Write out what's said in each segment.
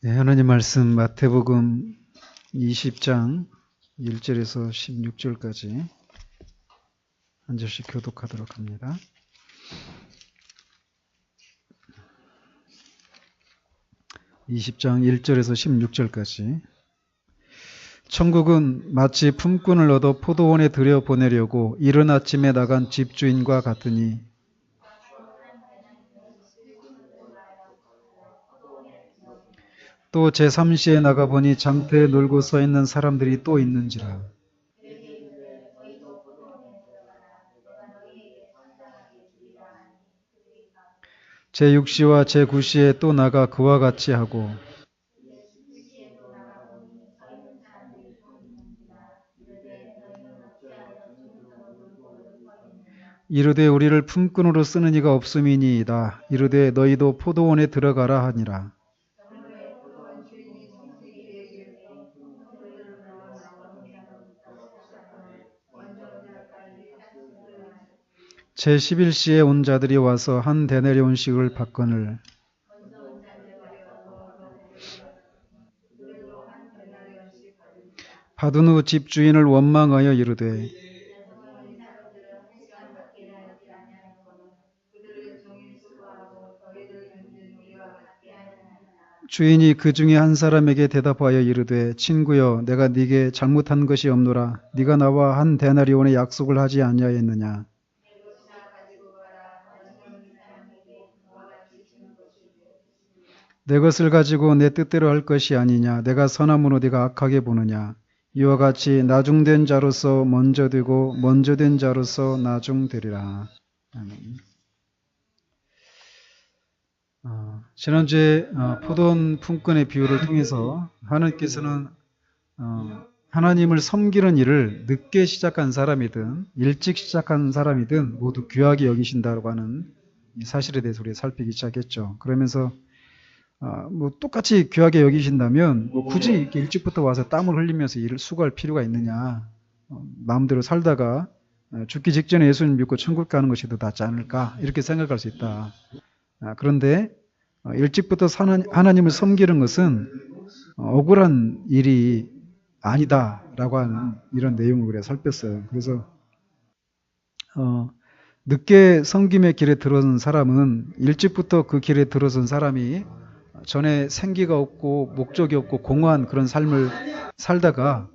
네, 하나님 말씀 마태복음 20장 1절에서 16절까지 한 절씩 교독하도록 합니다. (20장) 1절에서 16절까지. 천국은 마치 품꾼을 얻어 포도원에 들여보내려고 이른 아침에 나간 집주인과 같으니 또 제3시에 나가보니 장터에 놀고 서 있는 사람들이 또 있는지라. 제6시와 제9시에 또 나가 그와 같이 하고 이르되 우리를 품꾼으로 쓰는 이가 없음이니이다. 이르되 너희도 포도원에 들어가라 하니라. 제11시에 온 자들이 와서 한 데나리온씩을 받거늘 받은 후 집주인을 원망하여 이르되 주인이 그 중에 한 사람에게 대답하여 이르되 친구여 내가 네게 잘못한 것이 없노라. 네가 나와 한 데나리온의 약속을 하지 아니하였느냐. 내 것을 가지고 내 뜻대로 할 것이 아니냐. 내가 선함으로 네가 악하게 보느냐. 이와 같이 나중된 자로서 먼저 되고 먼저 된 자로서 나중되리라. 아멘. 지난주에 포도원 품꾼의 비유를 통해서 하나님께서는 하나님을 섬기는 일을 늦게 시작한 사람이든 일찍 시작한 사람이든 모두 귀하게 여기신다고 하는 사실에 대해서 우리가 살피기 시작했죠. 그러면서 뭐 똑같이 귀하게 여기신다면 뭐 굳이 이렇게 일찍부터 와서 땀을 흘리면서 일을 수고할 필요가 있느냐. 마음대로 살다가 죽기 직전에 예수님 믿고 천국 가는 것이 더 낫지 않을까 이렇게 생각할 수 있다. 그런데 일찍부터 하나님을 섬기는 것은 억울한 일이 아니다라고 하는 이런 내용을 우리가 살폈어요. 그래서 늦게 섬김의 길에 들어선 사람은 일찍부터 그 길에 들어선 사람이 전에 생기가 없고 목적이 없고 공허한 그런 삶을 살다가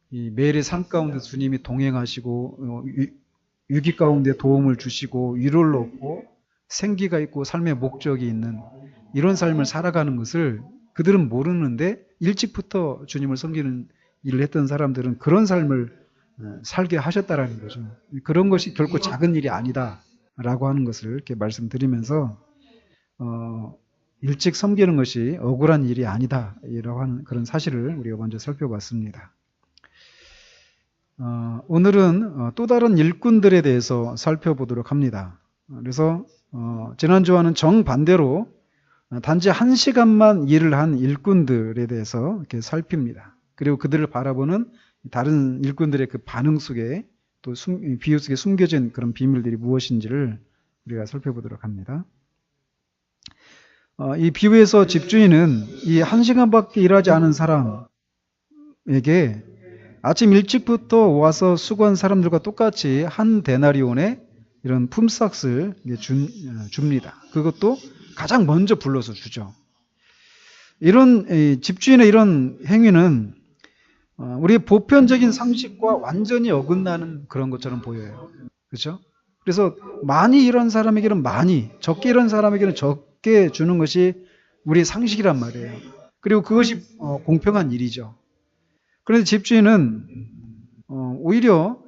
이 매일의 삶 가운데 주님이 동행하시고 위기 가운데 도움을 주시고 위로를 얻고 생기가 있고 삶의 목적이 있는 이런 삶을 살아가는 것을 그들은 모르는데 일찍부터 주님을 섬기는 일을 했던 사람들은 그런 삶을 살게 하셨다라는 거죠. 그런 것이 결코 작은 일이 아니다라고 하는 것을 이렇게 말씀드리면서 일찍 섬기는 것이 억울한 일이 아니다라고 하는 그런 사실을 우리가 먼저 살펴봤습니다. 오늘은 또 다른 일꾼들에 대해서 살펴보도록 합니다. 그래서 지난주와는 정반대로 단지 1시간만 일을 한 일꾼들에 대해서 이렇게 살핍니다. 그리고 그들을 바라보는 다른 일꾼들의 그 반응 속에 또 비유 속에 숨겨진 그런 비밀들이 무엇인지를 우리가 살펴보도록 합니다. 이 비유에서 집주인은 이 1시간밖에 일하지 않은 사람에게 아침 일찍부터 와서 수고한 사람들과 똑같이 한 데나리온의 이런 품삯을 줍니다. 그것도 가장 먼저 불러서 주죠. 이런 집주인의 이런 행위는 우리의 보편적인 상식과 완전히 어긋나는 그런 것처럼 보여요. 그렇죠? 그래서 많이 일한 사람에게는 많이, 적게 일한 사람에게는 적게 주는 것이 우리의 상식이란 말이에요. 그리고 그것이 공평한 일이죠. 그런데 집주인은 오히려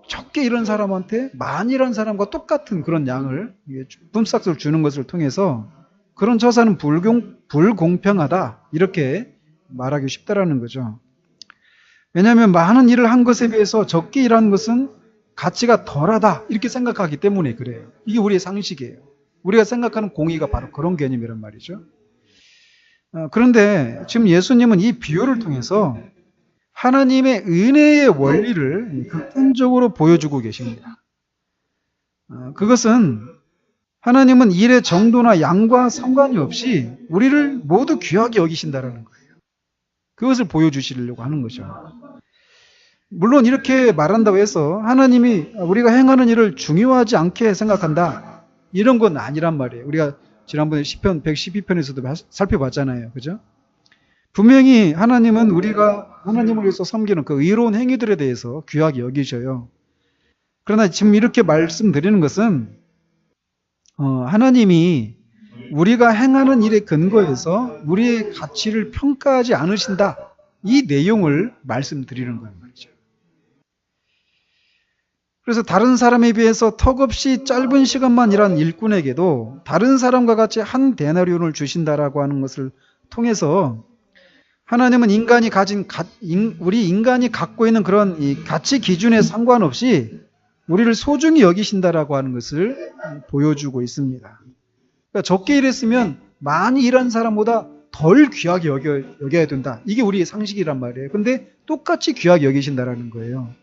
적게 일한 사람한테 많이 일한 사람과 똑같은 그런 양을 품삯을 주는 것을 통해서 그런 처사는 불공평하다 이렇게 말하기 쉽다라는 거죠. 왜냐하면 많은 일을 한 것에 비해서 적게 일한 것은 가치가 덜하다 이렇게 생각하기 때문에 그래요. 이게 우리의 상식이에요. 우리가 생각하는 공의가 바로 그런 개념이란 말이죠. 그런데 지금 예수님은 이 비유를 통해서 하나님의 은혜의 원리를 극단적으로 보여주고 계십니다. 그것은 하나님은 일의 정도나 양과 상관이 없이 우리를 모두 귀하게 여기신다라는 거예요. 그것을 보여주시려고 하는 거죠. 물론 이렇게 말한다고 해서 하나님이 우리가 행하는 일을 중요하지 않게 생각한다, 이런 건 아니란 말이에요. 우리가 지난번에 시편 112편에서도 살펴봤잖아요. 그죠? 분명히 하나님은 우리가 하나님을 위해서 섬기는 그 의로운 행위들에 대해서 귀하게 여기셔요. 그러나 지금 이렇게 말씀드리는 것은 하나님이 우리가 행하는 일의 근거에서 우리의 가치를 평가하지 않으신다, 이 내용을 말씀드리는 거란 말이죠. 그래서 다른 사람에 비해서 턱없이 짧은 시간만 일한 일꾼에게도 다른 사람과 같이 한 데나리온을 주신다라고 하는 것을 통해서 하나님은 우리 인간이 갖고 있는 그런 이 가치 기준에 상관없이 우리를 소중히 여기신다라고 하는 것을 보여주고 있습니다. 그러니까 적게 일했으면 많이 일한 사람보다 덜 귀하게 여겨야 된다. 이게 우리의 상식이란 말이에요. 근데 똑같이 귀하게 여기신다라는 거예요.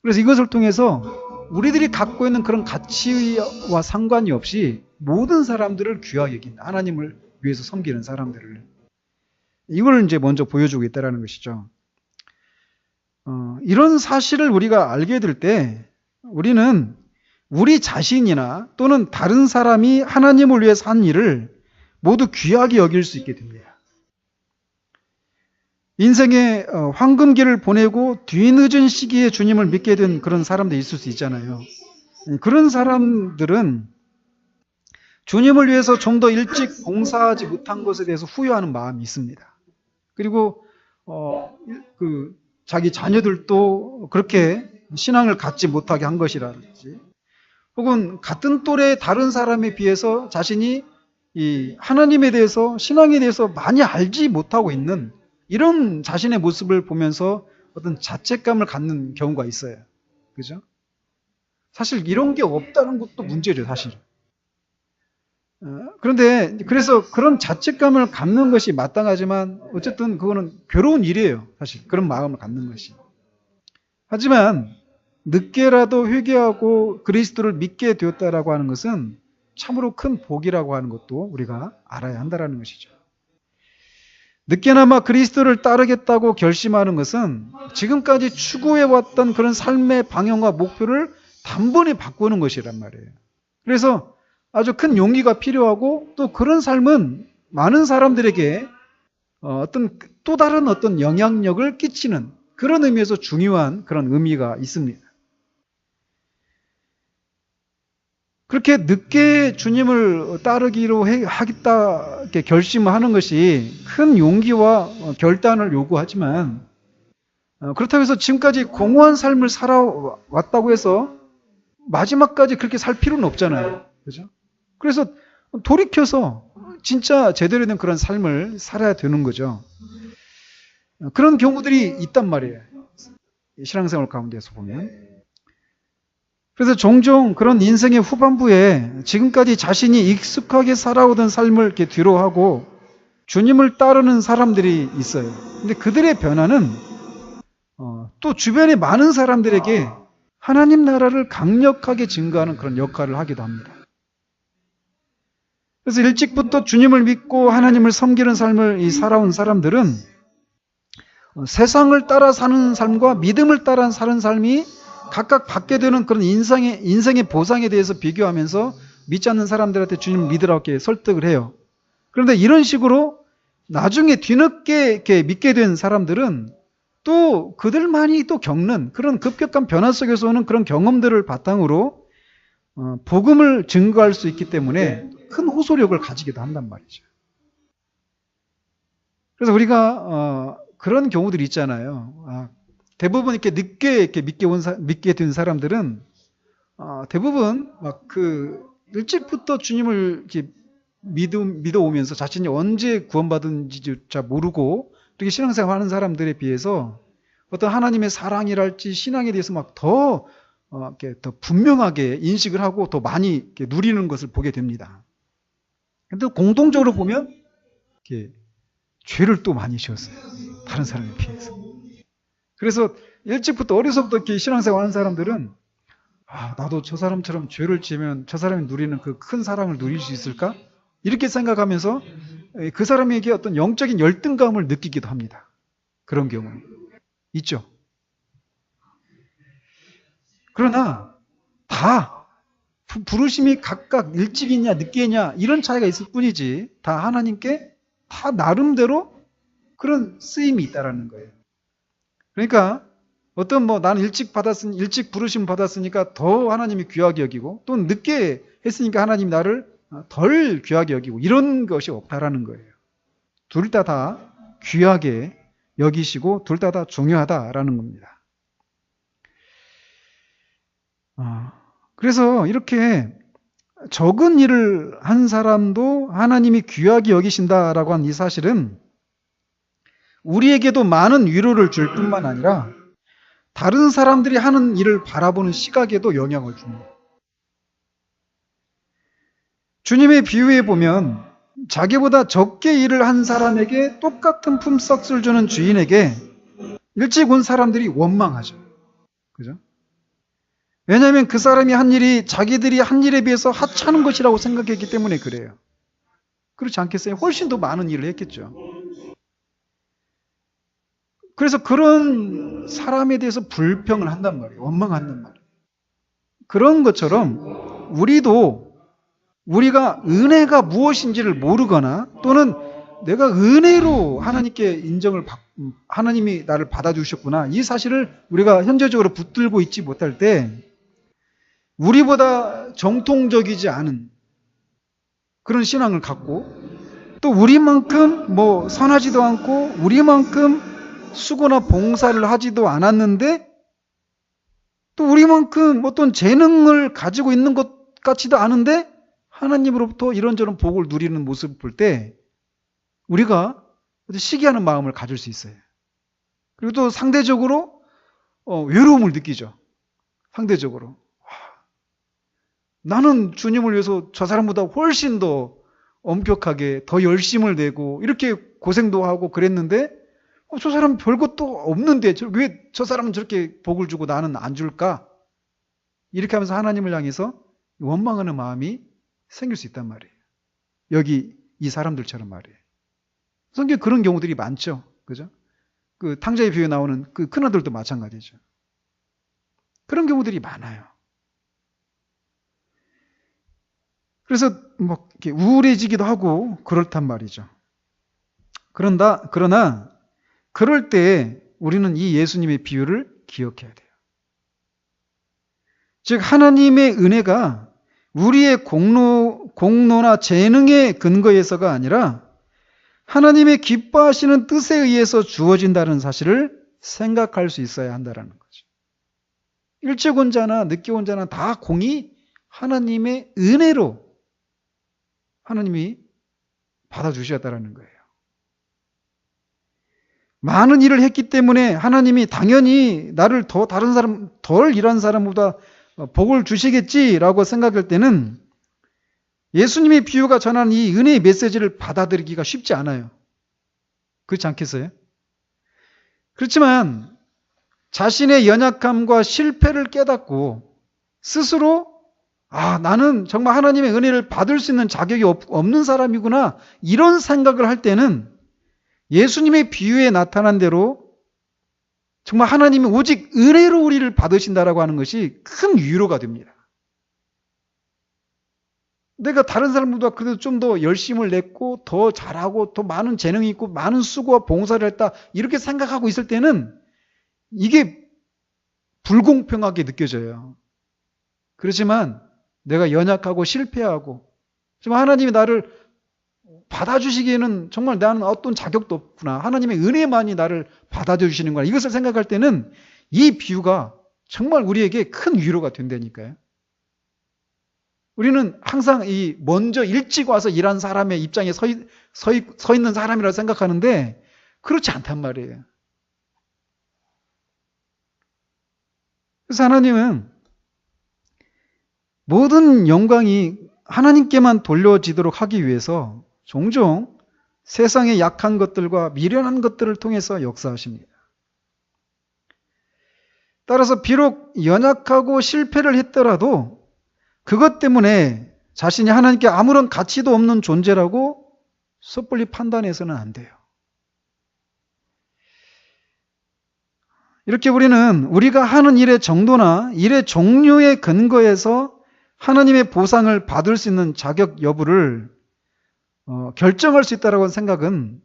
그래서 이것을 통해서 우리들이 갖고 있는 그런 가치와 상관이 없이 모든 사람들을 귀하게 여긴다. 하나님을 위해서 섬기는 사람들을. 이걸 이제 먼저 보여주고 있다는 것이죠. 이런 사실을 우리가 알게 될 때 우리는 우리 자신이나 또는 다른 사람이 하나님을 위해서 한 일을 모두 귀하게 여길 수 있게 됩니다. 인생의 황금기를 보내고 뒤늦은 시기에 주님을 믿게 된 그런 사람들이 있을 수 있잖아요. 그런 사람들은 주님을 위해서 좀 더 일찍 봉사하지 못한 것에 대해서 후회하는 마음이 있습니다. 그리고 자기 자녀들도 그렇게 신앙을 갖지 못하게 한 것이라든지, 혹은 같은 또래의 다른 사람에 비해서 자신이 이 하나님에 대해서, 신앙에 대해서 많이 알지 못하고 있는 이런 자신의 모습을 보면서 어떤 자책감을 갖는 경우가 있어요. 그죠? 사실 이런 게 없다는 것도 문제죠, 사실. 그런데 그래서 그런 자책감을 갖는 것이 마땅하지만 어쨌든 그거는 괴로운 일이에요, 사실. 그런 마음을 갖는 것이. 하지만 늦게라도 회개하고 그리스도를 믿게 되었다라고 하는 것은 참으로 큰 복이라고 하는 것도 우리가 알아야 한다는 것이죠. 늦게나마 그리스도를 따르겠다고 결심하는 것은 지금까지 추구해왔던 그런 삶의 방향과 목표를 단번에 바꾸는 것이란 말이에요. 그래서 아주 큰 용기가 필요하고, 또 그런 삶은 많은 사람들에게 어떤 또 다른 어떤 영향력을 끼치는 그런 의미에서 중요한 그런 의미가 있습니다. 그렇게 늦게 주님을 따르기로 하겠다 이렇게 결심하는 것이 큰 용기와 결단을 요구하지만, 그렇다고 해서 지금까지 공허한 삶을 살아왔다고 해서 마지막까지 그렇게 살 필요는 없잖아요. 그죠? 그래서 돌이켜서 진짜 제대로 된 그런 삶을 살아야 되는 거죠. 그런 경우들이 있단 말이에요, 신앙생활 가운데서 보면. 그래서 종종 그런 인생의 후반부에 지금까지 자신이 익숙하게 살아오던 삶을 이렇게 뒤로하고 주님을 따르는 사람들이 있어요. 근데 그들의 변화는 또 주변의 많은 사람들에게 하나님 나라를 강력하게 증거하는 그런 역할을 하기도 합니다. 그래서 일찍부터 주님을 믿고 하나님을 섬기는 삶을 살아온 사람들은 세상을 따라 사는 삶과 믿음을 따라 사는 삶이 각각 받게 되는 그런 인생의 보상에 대해서 비교하면서 믿지 않는 사람들한테 주님을 믿으라고 이렇게 설득을 해요. 그런데 이런 식으로 나중에 뒤늦게 이렇게 믿게 된 사람들은 또 그들만이 또 겪는 그런 급격한 변화 속에서 오는 그런 경험들을 바탕으로 복음을 증거할 수 있기 때문에 큰 호소력을 가지기도 한단 말이죠. 그래서 우리가 그런 경우들이 있잖아요. 대부분 이렇게 늦게 이렇게 믿게 된 사람들은 대부분 막 일찍부터 주님을 이렇게 믿어오면서 자신이 언제 구원받은지조차 모르고 이렇게 신앙생활 하는 사람들에 비해서 어떤 하나님의 사랑이랄지 신앙에 대해서 막 더 분명하게 인식을 하고 더 많이 이렇게 누리는 것을 보게 됩니다. 근데 공통적으로 보면 이렇게 죄를 또 많이 지었어요, 다른 사람에 비해서. 그래서 일찍부터 어려서부터 이렇게 신앙생활 하는 사람들은 나도 저 사람처럼 죄를 지으면 저 사람이 누리는 그 큰 사랑을 누릴 수 있을까? 이렇게 생각하면서 그 사람에게 어떤 영적인 열등감을 느끼기도 합니다. 그런 경우 있죠. 그러나 다 부르심이 각각 일찍이냐 늦게냐 이런 차이가 있을 뿐이지 다 하나님께 다 나름대로 그런 쓰임이 있다라는 거예요. 그러니까 어떤 나는 일찍 부르심 받았으니까 더 하나님이 귀하게 여기고 또 늦게 했으니까 하나님이 나를 덜 귀하게 여기고 이런 것이 없다라는 거예요. 둘 다 귀하게 여기시고 둘 다 중요하다라는 겁니다. 그래서 이렇게 적은 일을 한 사람도 하나님이 귀하게 여기신다라고 하는 이 사실은 우리에게도 많은 위로를 줄 뿐만 아니라 다른 사람들이 하는 일을 바라보는 시각에도 영향을 줍니다. 주님의 비유에 보면 자기보다 적게 일을 한 사람에게 똑같은 품삯을 주는 주인에게 일찍 온 사람들이 원망하죠. 그죠? 왜냐하면 그 사람이 한 일이 자기들이 한 일에 비해서 하찮은 것이라고 생각했기 때문에 그래요. 그렇지 않겠어요? 훨씬 더 많은 일을 했겠죠. 그래서 그런 사람에 대해서 불평을 한단 말이에요. 원망한단 말이에요. 그런 것처럼 우리가 은혜가 무엇인지를 모르거나 또는 내가 은혜로 하나님께 하나님이 나를 받아주셨구나. 이 사실을 우리가 현재적으로 붙들고 있지 못할 때 우리보다 정통적이지 않은 그런 신앙을 갖고 또 우리만큼 선하지도 않고 우리만큼 수고나 봉사를 하지도 않았는데 또 우리만큼 어떤 재능을 가지고 있는 것 같지도 않은데 하나님으로부터 이런저런 복을 누리는 모습을 볼 때 우리가 시기하는 마음을 가질 수 있어요. 그리고 또 상대적으로 외로움을 느끼죠. 상대적으로. 나는 주님을 위해서 저 사람보다 훨씬 더 엄격하게 더 열심을 내고 이렇게 고생도 하고 그랬는데 저 사람은 별것도 없는데 왜 저 사람은 저렇게 복을 주고 나는 안 줄까? 이렇게 하면서 하나님을 향해서 원망하는 마음이 생길 수 있단 말이에요. 여기 이 사람들처럼 말이에요. 성경에 그런 경우들이 많죠. 그죠? 그 탕자의 비유에 나오는 그 큰아들도 마찬가지죠. 그런 경우들이 많아요. 그래서 이렇게 우울해지기도 하고 그렇단 말이죠. 그러나 그럴 때 우리는 이 예수님의 비유를 기억해야 돼요. 즉 하나님의 은혜가 우리의 공로나 재능의 근거에서가 아니라 하나님의 기뻐하시는 뜻에 의해서 주어진다는 사실을 생각할 수 있어야 한다는 거죠. 일찍 온 자나 늦게 온 자나 다 공이 하나님의 은혜로 하나님이 받아주셨다는 거예요. 많은 일을 했기 때문에 하나님이 당연히 나를 다른 사람, 덜 일한 사람보다 복을 주시겠지라고 생각할 때는 예수님의 비유가 전하는 이 은혜의 메시지를 받아들이기가 쉽지 않아요. 그렇지 않겠어요? 그렇지만 자신의 연약함과 실패를 깨닫고 스스로 나는 정말 하나님의 은혜를 받을 수 있는 자격이 없는 사람이구나 이런 생각을 할 때는 예수님의 비유에 나타난 대로 정말 하나님이 오직 은혜로 우리를 받으신다라고 하는 것이 큰 위로가 됩니다. 내가 다른 사람보다 그래도 좀 더 열심을 냈고 더 잘하고 더 많은 재능이 있고 많은 수고와 봉사를 했다 이렇게 생각하고 있을 때는 이게 불공평하게 느껴져요. 그렇지만 내가 연약하고 실패하고 정말 하나님이 나를 받아주시기에는 정말 나는 어떤 자격도 없구나. 하나님의 은혜만이 나를 받아주시는 거야. 이것을 생각할 때는 이 비유가 정말 우리에게 큰 위로가 된다니까요. 우리는 항상 먼저 일찍 와서 일한 사람의 입장에 서 있는 사람이라고 생각하는데 그렇지 않단 말이에요. 그래서 하나님은 모든 영광이 하나님께만 돌려지도록 하기 위해서 종종 세상의 약한 것들과 미련한 것들을 통해서 역사하십니다. 따라서 비록 연약하고 실패를 했더라도 그것 때문에 자신이 하나님께 아무런 가치도 없는 존재라고 섣불리 판단해서는 안 돼요. 이렇게 우리는 우리가 하는 일의 정도나 일의 종류에 근거해서 하나님의 보상을 받을 수 있는 자격 여부를 결정할 수 있다는 생각은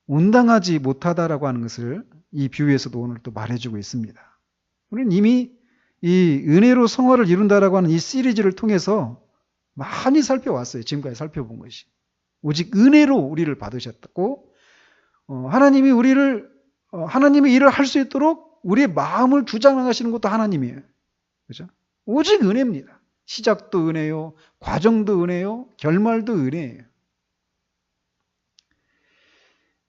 온당하지 못하다라고 하는 것을 이 비유에서도 오늘 또 말해주고 있습니다. 우리는 이미 이 은혜로 성화를 이룬다라고 하는 이 시리즈를 통해서 많이 살펴왔어요. 지금까지 살펴본 것이. 오직 은혜로 우리를 받으셨고 하나님이 하나님의 일을 할 수 있도록 우리의 마음을 주장하시는 것도 하나님이에요. 그죠? 오직 은혜입니다. 시작도 은혜요, 과정도 은혜요, 결말도 은혜예요.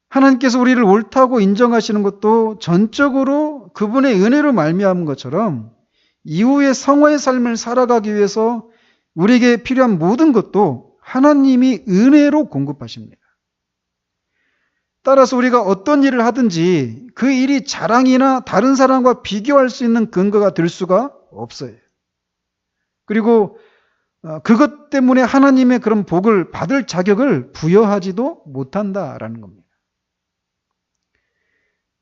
하나님께서 우리를 옳다고 인정하시는 것도 전적으로 그분의 은혜로 말미암은 것처럼 이후의 성화의 삶을 살아가기 위해서 우리에게 필요한 모든 것도 하나님이 은혜로 공급하십니다. 따라서 우리가 어떤 일을 하든지 그 일이 자랑이나 다른 사람과 비교할 수 있는 근거가 될 수가 없어요. 그리고 그것 때문에 하나님의 그런 복을 받을 자격을 부여하지도 못한다라는 겁니다.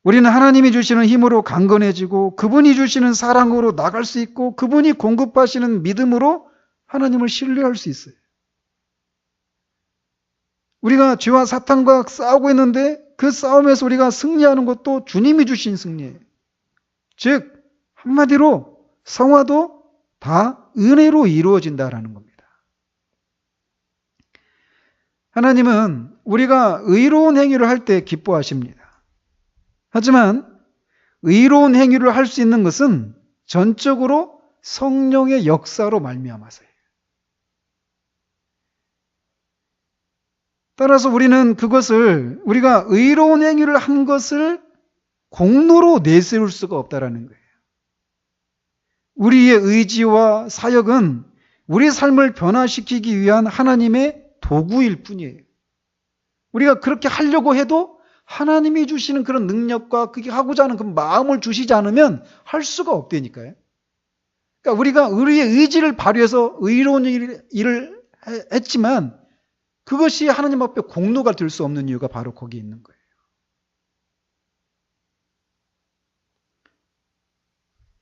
우리는 하나님이 주시는 힘으로 강건해지고 그분이 주시는 사랑으로 나갈 수 있고 그분이 공급하시는 믿음으로 하나님을 신뢰할 수 있어요. 우리가 죄와 사탄과 싸우고 있는데 그 싸움에서 우리가 승리하는 것도 주님이 주신 승리예요. 즉 한마디로 성화도 다 은혜로 이루어진다라는 겁니다. 하나님은 우리가 의로운 행위를 할 때 기뻐하십니다. 하지만 의로운 행위를 할 수 있는 것은 전적으로 성령의 역사로 말미암아서예요. 따라서 우리는 그것을 우리가 의로운 행위를 한 것을 공로로 내세울 수가 없다라는 거예요. 우리의 의지와 사역은 우리 삶을 변화시키기 위한 하나님의 도구일 뿐이에요. 우리가 그렇게 하려고 해도 하나님이 주시는 그런 능력과 그게 하고자 하는 그 마음을 주시지 않으면 할 수가 없다니까요. 그러니까 우리가 우리의 의지를 발휘해서 의로운 일을 했지만 그것이 하나님 앞에 공로가 될 수 없는 이유가 바로 거기 있는 거예요.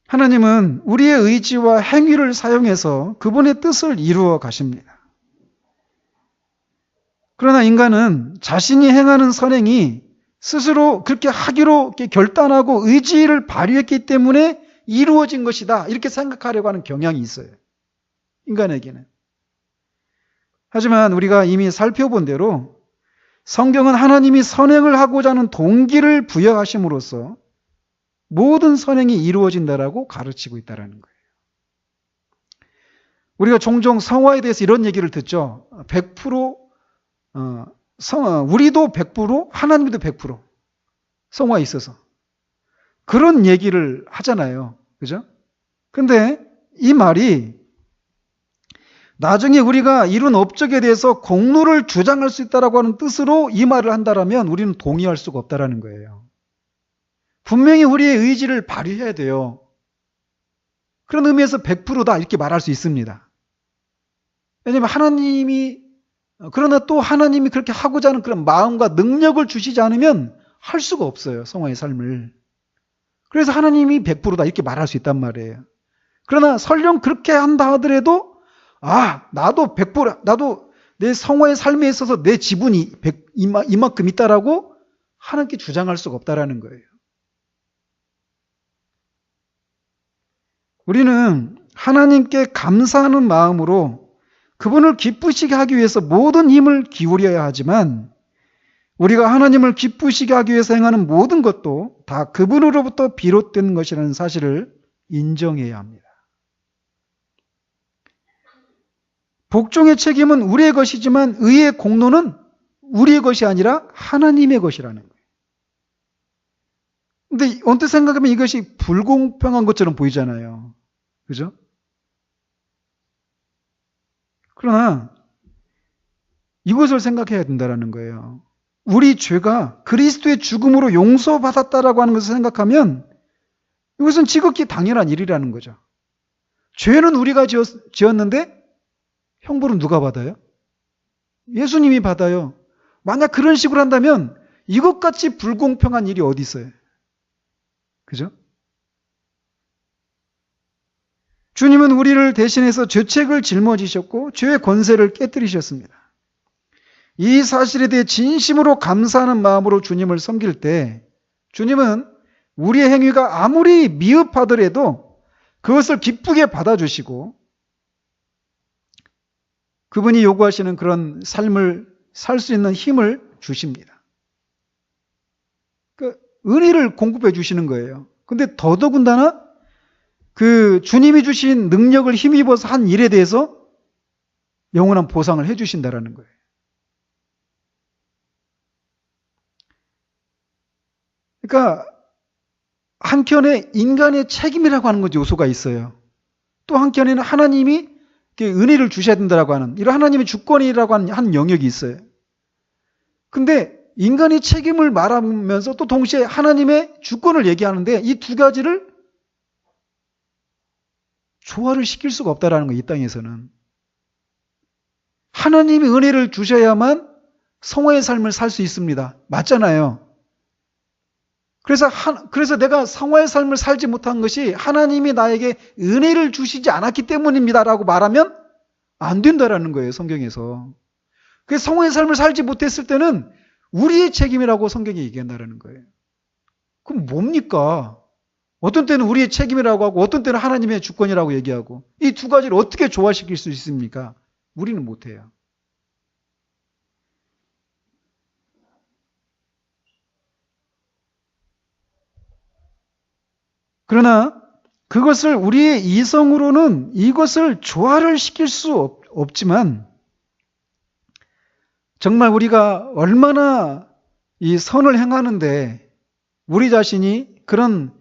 하나님은 우리의 의지와 행위를 사용해서 그분의 뜻을 이루어 가십니다. 그러나 인간은 자신이 행하는 선행이 스스로 그렇게 하기로 이렇게 결단하고 의지를 발휘했기 때문에 이루어진 것이다. 이렇게 생각하려고 하는 경향이 있어요. 인간에게는. 하지만 우리가 이미 살펴본 대로 성경은 하나님이 선행을 하고자 하는 동기를 부여하심으로써 모든 선행이 이루어진다라고 가르치고 있다는 거예요. 우리가 종종 성화에 대해서 이런 얘기를 듣죠. 100% 우리도 100%, 하나님도 100% 성화에 있어서 그런 얘기를 하잖아요. 그죠? 근데 이 말이 나중에 우리가 이룬 업적에 대해서 공로를 주장할 수 있다라고 하는 뜻으로 이 말을 한다라면 우리는 동의할 수가 없다라는 거예요. 분명히 우리의 의지를 발휘해야 돼요. 그런 의미에서 100%다 이렇게 말할 수 있습니다. 왜냐하면 그러나 또 하나님이 그렇게 하고자 하는 그런 마음과 능력을 주시지 않으면 할 수가 없어요. 성화의 삶을. 그래서 하나님이 100%다 이렇게 말할 수 있단 말이에요. 그러나 설령 그렇게 한다 하더라도 나도 100%, 나도 내 성화의 삶에 있어서 내 지분이 이만큼 있다라고 하나님께 주장할 수가 없다라는 거예요. 우리는 하나님께 감사하는 마음으로 그분을 기쁘시게 하기 위해서 모든 힘을 기울여야 하지만 우리가 하나님을 기쁘시게 하기 위해서 행하는 모든 것도 다 그분으로부터 비롯된 것이라는 사실을 인정해야 합니다. 복종의 책임은 우리의 것이지만 의의 공로는 우리의 것이 아니라 하나님의 것이라는 거예요. 근데 언뜻 생각하면 이것이 불공평한 것처럼 보이잖아요. 그죠? 그러나 이것을 생각해야 된다는 거예요. 우리 죄가 그리스도의 죽음으로 용서받았다라고 하는 것을 생각하면 이것은 지극히 당연한 일이라는 거죠. 죄는 우리가 지었는데 형벌은 누가 받아요? 예수님이 받아요. 만약 그런 식으로 한다면 이것같이 불공평한 일이 어디 있어요? 그죠? 주님은 우리를 대신해서 죄책을 짊어지셨고 죄의 권세를 깨뜨리셨습니다. 이 사실에 대해 진심으로 감사하는 마음으로 주님을 섬길 때 주님은 우리의 행위가 아무리 미흡하더라도 그것을 기쁘게 받아주시고 그분이 요구하시는 그런 삶을 살 수 있는 힘을 주십니다. 그 은혜를 공급해 주시는 거예요. 근데 더더군다나 그 주님이 주신 능력을 힘입어서 한 일에 대해서 영원한 보상을 해 주신다라는 거예요. 그러니까 한켠에 인간의 책임이라고 하는 것 요소가 있어요. 또 한켠에는 하나님이 은혜를 주셔야 된다라고 하는 이런 하나님의 주권이라고 하는 한 영역이 있어요. 근데 인간의 책임을 말하면서 또 동시에 하나님의 주권을 얘기하는데 이 두 가지를 조화를 시킬 수가 없다라는 거예요. 이 땅에서는. 하나님이 은혜를 주셔야만 성화의 삶을 살 수 있습니다. 맞잖아요. 그래서 내가 성화의 삶을 살지 못한 것이 하나님이 나에게 은혜를 주시지 않았기 때문입니다라고 말하면 안 된다라는 거예요. 성경에서. 그래서 성화의 삶을 살지 못했을 때는 우리의 책임이라고 성경이 얘기한다라는 거예요. 그럼 뭡니까? 어떤 때는 우리의 책임이라고 하고 어떤 때는 하나님의 주권이라고 얘기하고 이 두 가지를 어떻게 조화시킬 수 있습니까? 우리는 못해요. 그러나 그것을 우리의 이성으로는 이것을 조화를 시킬 수 없지만 정말 우리가 얼마나 이 선을 행하는데 우리 자신이 그런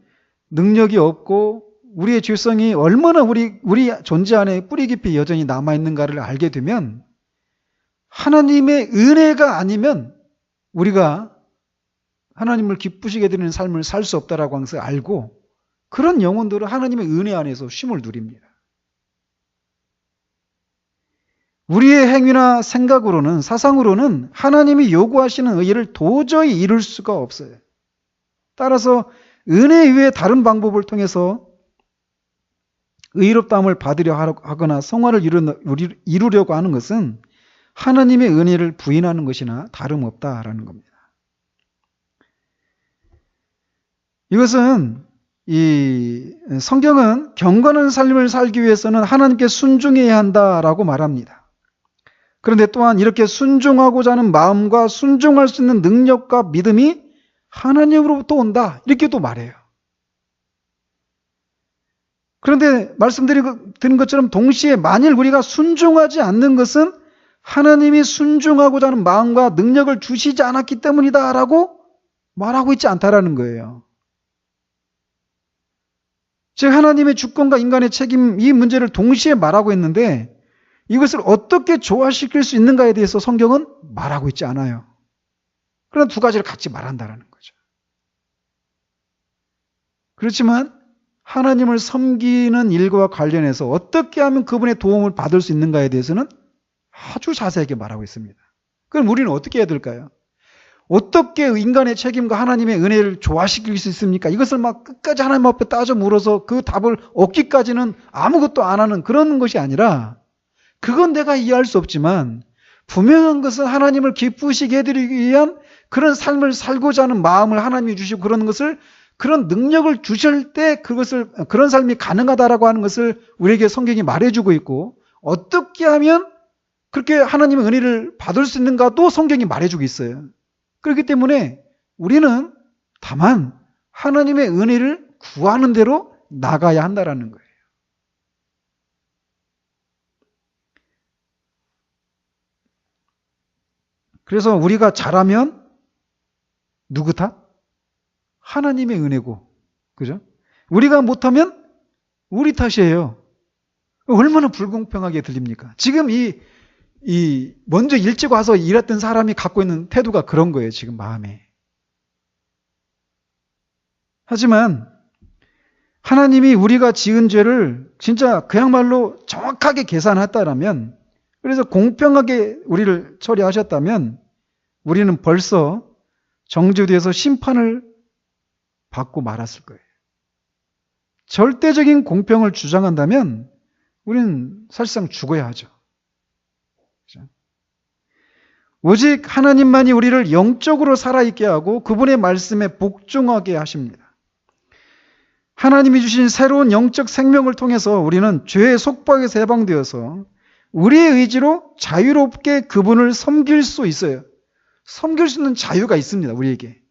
능력이 없고 우리의 죄성이 얼마나 우리 존재 안에 뿌리 깊이 여전히 남아있는가를 알게 되면 하나님의 은혜가 아니면 우리가 하나님을 기쁘시게 드리는 삶을 살 수 없다라고 하는 것을 알고 그런 영혼들은 하나님의 은혜 안에서 쉼을 누립니다. 우리의 행위나 생각으로는 사상으로는 하나님이 요구하시는 의를 도저히 이룰 수가 없어요. 따라서 은혜 이외의 다른 방법을 통해서 의롭다함을 받으려 하거나 성화를 이루려고 하는 것은 하나님의 은혜를 부인하는 것이나 다름없다라는 겁니다. 이것은 이 성경은 경건한 삶을 살기 위해서는 하나님께 순종해야 한다라고 말합니다. 그런데 또한 이렇게 순종하고자 하는 마음과 순종할 수 있는 능력과 믿음이 하나님으로부터 온다 이렇게도 말해요. 그런데 말씀드린 것처럼 동시에 만일 우리가 순종하지 않는 것은 하나님이 순종하고자 하는 마음과 능력을 주시지 않았기 때문이다라고 말하고 있지 않다라는 거예요. 즉 하나님의 주권과 인간의 책임 이 문제를 동시에 말하고 있는데 이것을 어떻게 조화시킬 수 있는가에 대해서 성경은 말하고 있지 않아요. 그런 두 가지를 같이 말한다는 거죠. 그렇지만 하나님을 섬기는 일과 관련해서 어떻게 하면 그분의 도움을 받을 수 있는가에 대해서는 아주 자세하게 말하고 있습니다. 그럼 우리는 어떻게 해야 될까요? 어떻게 인간의 책임과 하나님의 은혜를 조화시킬 수 있습니까? 이것을 막 끝까지 하나님 앞에 따져 물어서 그 답을 얻기까지는 아무것도 안 하는 그런 것이 아니라 그건 내가 이해할 수 없지만 분명한 것은 하나님을 기쁘시게 해드리기 위한 그런 삶을 살고자 하는 마음을 하나님이 주시고 그런 것을 그런 능력을 주실 때 그런 삶이 가능하다라고 하는 것을 우리에게 성경이 말해주고 있고 어떻게 하면 그렇게 하나님의 은혜를 받을 수 있는가도 성경이 말해주고 있어요. 그렇기 때문에 우리는 다만 하나님의 은혜를 구하는 대로 나가야 한다라는 거예요. 그래서 우리가 잘하면 누구 탓? 하나님의 은혜고, 그죠? 우리가 못하면 우리 탓이에요. 얼마나 불공평하게 들립니까? 지금 먼저 일찍 와서 일했던 사람이 갖고 있는 태도가 그런 거예요, 지금 마음에. 하지만 하나님이 우리가 지은 죄를 진짜 그야말로 정확하게 계산했다라면, 그래서 공평하게 우리를 처리하셨다면 우리는 벌써 정죄돼서 심판을 받고 말았을 거예요. 절대적인 공평을 주장한다면 우리는 사실상 죽어야 하죠. 그렇죠? 오직 하나님만이 우리를 영적으로 살아있게 하고 그분의 말씀에 복종하게 하십니다. 하나님이 주신 새로운 영적 생명을 통해서 우리는 죄의 속박에서 해방되어서 우리의 의지로 자유롭게 그분을 섬길 수 있어요. 섬길 수 있는 자유가 있습니다. 우리에게.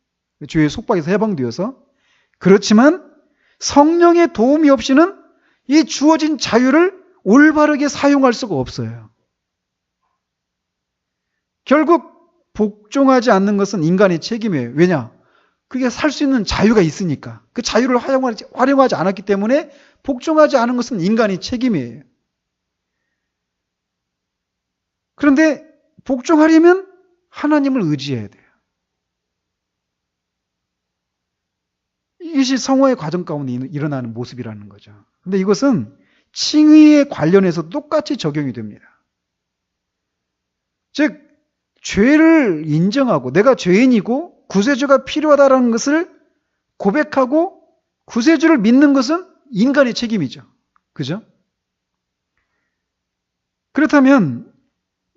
죄의 속박에서 해방되어서. 그렇지만 성령의 도움이 없이는 이 주어진 자유를 올바르게 사용할 수가 없어요. 결국 복종하지 않는 것은 인간의 책임이에요. 왜냐? 그게 살 수 있는 자유가 있으니까. 그 자유를 활용하지 않았기 때문에 복종하지 않은 것은 인간의 책임이에요. 그런데 복종하려면 하나님을 의지해야 돼요. 이것이 성화의 과정 가운데 일어나는 모습이라는 거죠. 근데 이것은 칭의에 관련해서 똑같이 적용이 됩니다. 즉, 죄를 인정하고 내가 죄인이고 구세주가 필요하다는 것을 고백하고 구세주를 믿는 것은 인간의 책임이죠. 그죠? 그렇다면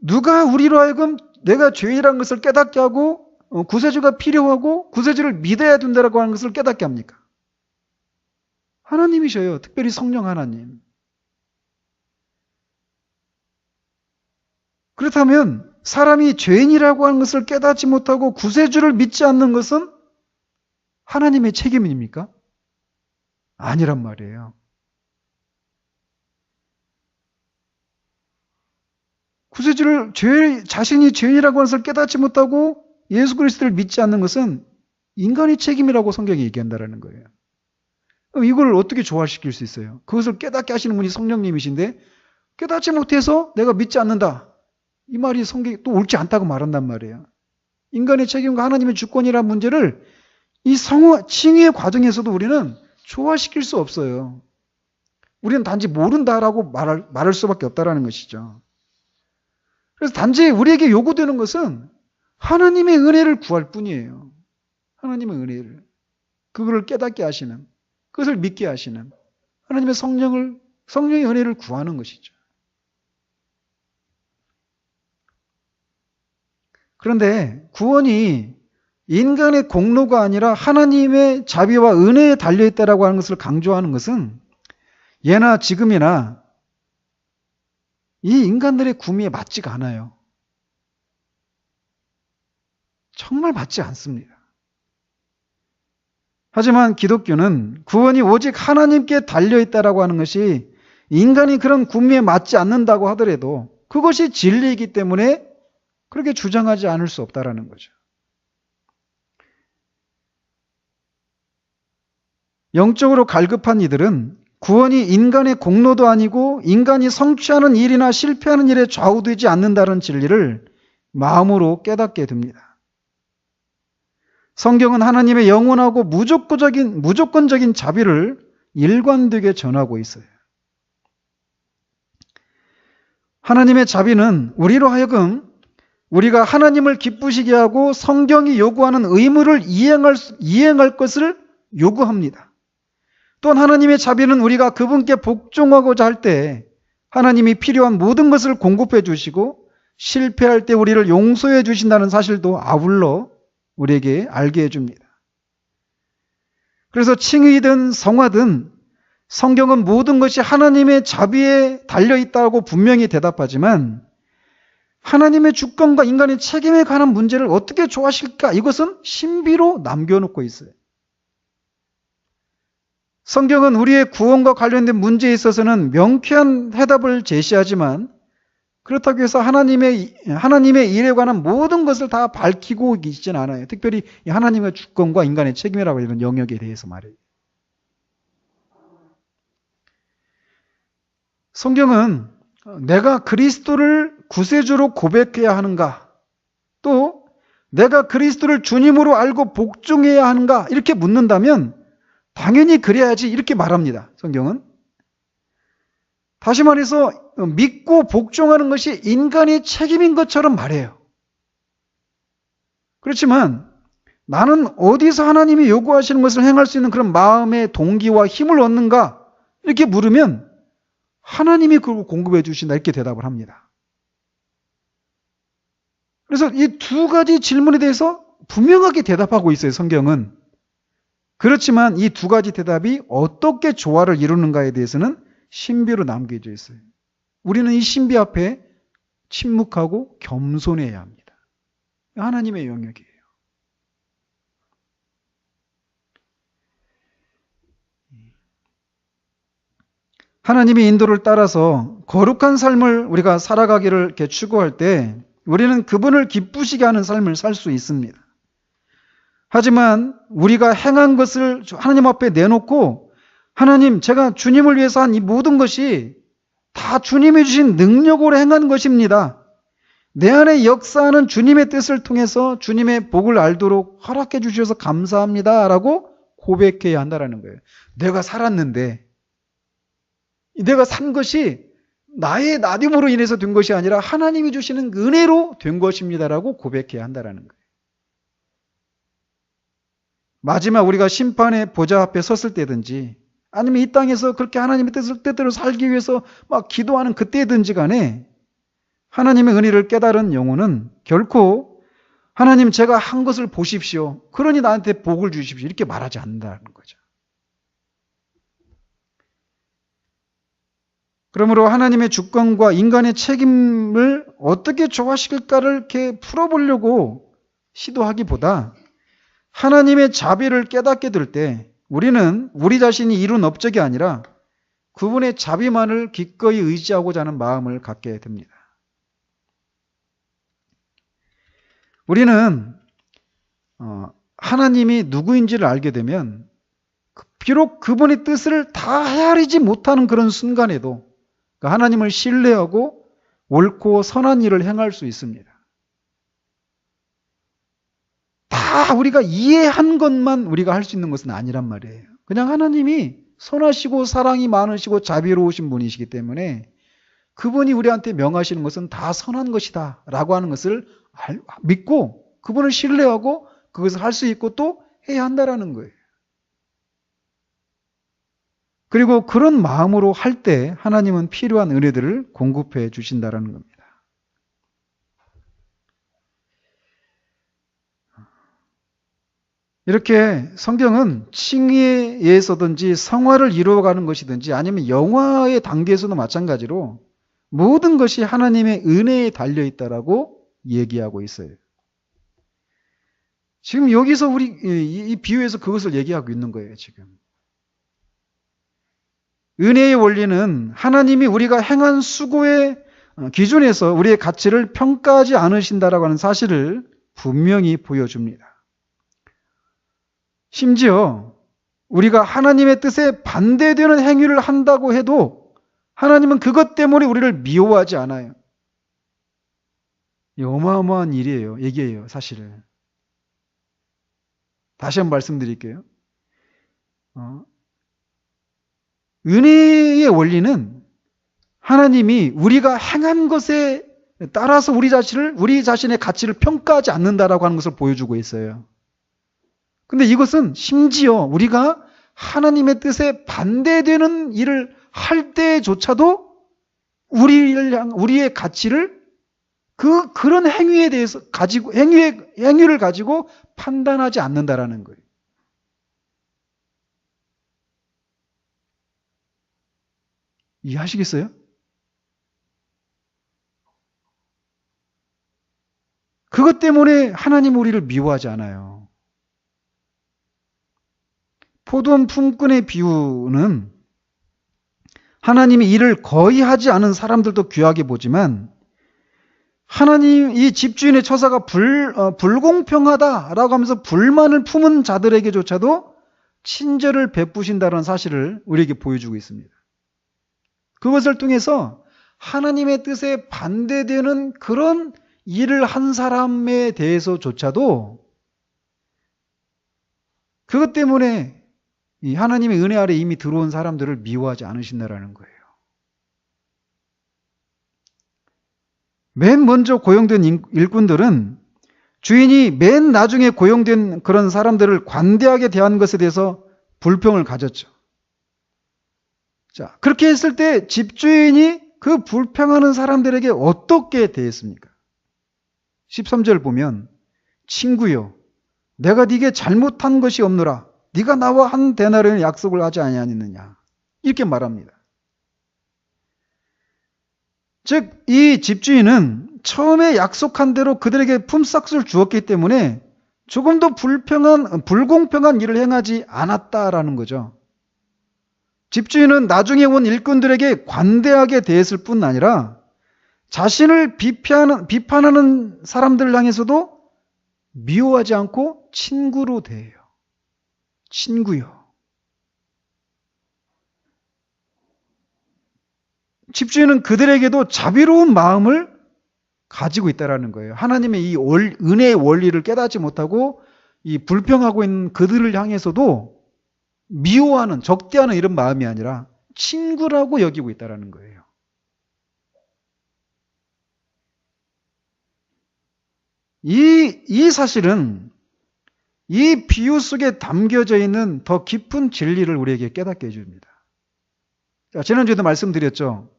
누가 우리로 하여금 내가 죄인이라는 것을 깨닫게 하고 구세주가 필요하고 구세주를 믿어야 된다고 하는 것을 깨닫게 합니까? 하나님이셔요. 특별히 성령 하나님. 그렇다면 사람이 죄인이라고 하는 것을 깨닫지 못하고 구세주를 믿지 않는 것은 하나님의 책임입니까? 아니란 말이에요. 자신이 죄인이라고 하는 것을 깨닫지 못하고 예수 그리스도를 믿지 않는 것은 인간의 책임이라고 성경이 얘기한다는 거예요. 그럼 이걸 어떻게 조화시킬 수 있어요? 그것을 깨닫게 하시는 분이 성령님이신데 깨닫지 못해서 내가 믿지 않는다. 이 말이 성경이 또 옳지 않다고 말한단 말이에요. 인간의 책임과 하나님의 주권이라는 문제를 이 칭의의 과정에서도 우리는 조화시킬 수 없어요. 우리는 단지 모른다라고 말할 수밖에 없다라는 것이죠. 그래서 단지 우리에게 요구되는 것은 하나님의 은혜를 구할 뿐이에요. 하나님의 은혜를. 그거를 깨닫게 하시는, 그것을 믿게 하시는 하나님의 성령의 은혜를 구하는 것이죠. 그런데 구원이 인간의 공로가 아니라 하나님의 자비와 은혜에 달려있다라고 하는 것을 강조하는 것은 예나 지금이나 이 인간들의 구미에 맞지가 않아요. 정말 맞지 않습니다. 하지만 기독교는 구원이 오직 하나님께 달려있다라고 하는 것이 인간이 그런 구미에 맞지 않는다고 하더라도 그것이 진리이기 때문에 그렇게 주장하지 않을 수 없다라는 거죠. 영적으로 갈급한 이들은 구원이 인간의 공로도 아니고 인간이 성취하는 일이나 실패하는 일에 좌우되지 않는다는 진리를 마음으로 깨닫게 됩니다. 성경은 하나님의 영원하고 무조건적인 자비를 일관되게 전하고 있어요. 하나님의 자비는 우리로 하여금 우리가 하나님을 기쁘시게 하고 성경이 요구하는 의무를 이행할 것을 요구합니다. 또한 하나님의 자비는 우리가 그분께 복종하고자 할 때 하나님이 필요한 모든 것을 공급해 주시고 실패할 때 우리를 용서해 주신다는 사실도 아울러 우리에게 알게 해줍니다. 그래서 칭의든 성화든 성경은 모든 것이 하나님의 자비에 달려있다고 분명히 대답하지만 하나님의 주권과 인간의 책임에 관한 문제를 어떻게 조화시킬까? 이것은 신비로 남겨놓고 있어요. 성경은 우리의 구원과 관련된 문제에 있어서는 명쾌한 해답을 제시하지만 그렇다고 해서 하나님의 일에 관한 모든 것을 다 밝히고 계시진 않아요. 특별히 하나님의 주권과 인간의 책임이라고 하는 영역에 대해서 말이에요. 성경은 내가 그리스도를 구세주로 고백해야 하는가? 또 내가 그리스도를 주님으로 알고 복종해야 하는가? 이렇게 묻는다면 당연히 그래야지 이렇게 말합니다. 성경은. 다시 말해서 믿고 복종하는 것이 인간의 책임인 것처럼 말해요. 그렇지만 나는 어디서 하나님이 요구하시는 것을 행할 수 있는 그런 마음의 동기와 힘을 얻는가? 이렇게 물으면 하나님이 그걸 공급해 주신다 이렇게 대답을 합니다. 그래서 이 두 가지 질문에 대해서 분명하게 대답하고 있어요, 성경은. 그렇지만 이 두 가지 대답이 어떻게 조화를 이루는가에 대해서는 신비로 남겨져 있어요. 우리는 이 신비 앞에 침묵하고 겸손해야 합니다. 하나님의 영역이에요. 하나님의 인도를 따라서 거룩한 삶을 우리가 살아가기를 이렇게 추구할 때 우리는 그분을 기쁘시게 하는 삶을 살 수 있습니다. 하지만 우리가 행한 것을 하나님 앞에 내놓고 하나님, 제가 주님을 위해서 한 이 모든 것이 다 주님이 주신 능력으로 행한 것입니다. 내 안에 역사하는 주님의 뜻을 통해서 주님의 복을 알도록 허락해 주셔서 감사합니다 라고 고백해야 한다는 거예요. 내가 살았는데 내가 산 것이 나의 나됨으로 인해서 된 것이 아니라 하나님이 주시는 은혜로 된 것입니다라고 고백해야 한다는 거예요. 마지막 우리가 심판의 보좌 앞에 섰을 때든지 아니면 이 땅에서 그렇게 하나님의 뜻대로 살기 위해서 막 기도하는 그때든지 간에 하나님의 은혜를 깨달은 영혼은 결코 하나님 제가 한 것을 보십시오. 그러니 나한테 복을 주십시오. 이렇게 말하지 않는다는 거죠. 그러므로 하나님의 주권과 인간의 책임을 어떻게 조화시킬까를 이렇게 풀어보려고 시도하기보다 하나님의 자비를 깨닫게 될 때 우리는 우리 자신이 이룬 업적이 아니라 그분의 자비만을 기꺼이 의지하고자 하는 마음을 갖게 됩니다. 우리는 하나님이 누구인지를 알게 되면 비록 그분의 뜻을 다 헤아리지 못하는 그런 순간에도 하나님을 신뢰하고 옳고 선한 일을 행할 수 있습니다. 다 우리가 이해한 것만 우리가 할 수 있는 것은 아니란 말이에요. 그냥 하나님이 선하시고 사랑이 많으시고 자비로우신 분이시기 때문에 그분이 우리한테 명하시는 것은 다 선한 것이다 라고 하는 것을 믿고 그분을 신뢰하고 그것을 할 수 있고 또 해야 한다라는 거예요. 그리고 그런 마음으로 할 때 하나님은 필요한 은혜들을 공급해 주신다라는 겁니다. 이렇게 성경은 칭의에서든지 성화를 이루어가는 것이든지 아니면 영화의 단계에서도 마찬가지로 모든 것이 하나님의 은혜에 달려있다라고 얘기하고 있어요. 지금 여기서 우리 이 비유에서 그것을 얘기하고 있는 거예요, 지금. 은혜의 원리는 하나님이 우리가 행한 수고의 기준에서 우리의 가치를 평가하지 않으신다라고 하는 사실을 분명히 보여줍니다. 심지어 우리가 하나님의 뜻에 반대되는 행위를 한다고 해도 하나님은 그것 때문에 우리를 미워하지 않아요. 이 어마어마한 일이에요. 얘기예요, 사실은. 다시 한번 말씀드릴게요. 은혜의 원리는 하나님이 우리가 행한 것에 따라서 우리 자신의 가치를 평가하지 않는다라고 하는 것을 보여주고 있어요. 근데 이것은 심지어 우리가 하나님의 뜻에 반대되는 일을 할 때조차도 우리의 가치를 그런 행위에 대해서 행위를 가지고 판단하지 않는다라는 거예요. 이해하시겠어요? 그것 때문에 하나님 우리를 미워하지 않아요. 포도원 품꾼의 비유는 하나님이 일을 거의 하지 않은 사람들도 귀하게 보지만 하나님 이 집주인의 처사가 불공평하다라고 하면서 불만을 품은 자들에게조차도 친절을 베푸신다는 사실을 우리에게 보여주고 있습니다. 그것을 통해서 하나님의 뜻에 반대되는 그런 일을 한 사람에 대해서조차도 그것 때문에 이 하나님의 은혜 아래 이미 들어온 사람들을 미워하지 않으신다라는 거예요. 맨 먼저 고용된 일꾼들은 주인이 맨 나중에 고용된 그런 사람들을 관대하게 대한 것에 대해서 불평을 가졌죠. 자, 그렇게 했을 때 집주인이 그 불평하는 사람들에게 어떻게 대했습니까? 13절 보면 친구요, 내가 네게 잘못한 것이 없노라. 네가 나와 한 데나리온의 약속을 하지 아니하느냐. 이렇게 말합니다. 즉, 이 집주인은 처음에 약속한 대로 그들에게 품삯을 주었기 때문에 조금도 불공평한 일을 행하지 않았다라는 거죠. 집주인은 나중에 온 일꾼들에게 관대하게 대했을 뿐 아니라 자신을 비판하는 사람들을 향해서도 미워하지 않고 친구로 대해요. 친구요. 집주인은 그들에게도 자비로운 마음을 가지고 있다라는 거예요. 하나님의 이 은혜의 원리를 깨닫지 못하고 이 불평하고 있는 그들을 향해서도 미워하는, 적대하는 이런 마음이 아니라 친구라고 여기고 있다라는 거예요. 이 사실은 이 비유 속에 담겨져 있는 더 깊은 진리를 우리에게 깨닫게 해줍니다. 자, 지난주에도 말씀드렸죠.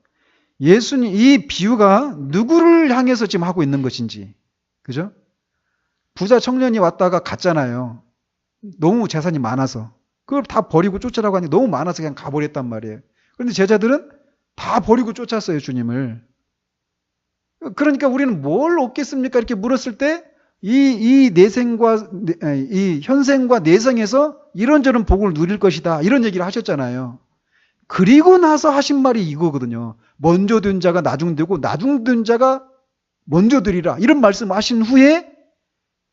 예수님, 이 비유가 누구를 향해서 지금 하고 있는 것인지. 그죠? 부자 청년이 왔다가 갔잖아요. 너무 재산이 많아서. 그걸 다 버리고 쫓으라고 하니 너무 많아서 그냥 가버렸단 말이에요. 그런데 제자들은 다 버리고 쫓았어요, 주님을. 그러니까 우리는 뭘 얻겠습니까? 이렇게 물었을 때 이 현생과 내생에서 이런저런 복을 누릴 것이다. 이런 얘기를 하셨잖아요. 그리고 나서 하신 말이 이거거든요. 먼저 된 자가 나중 되고 나중 된 자가 먼저 되리라. 이런 말씀 하신 후에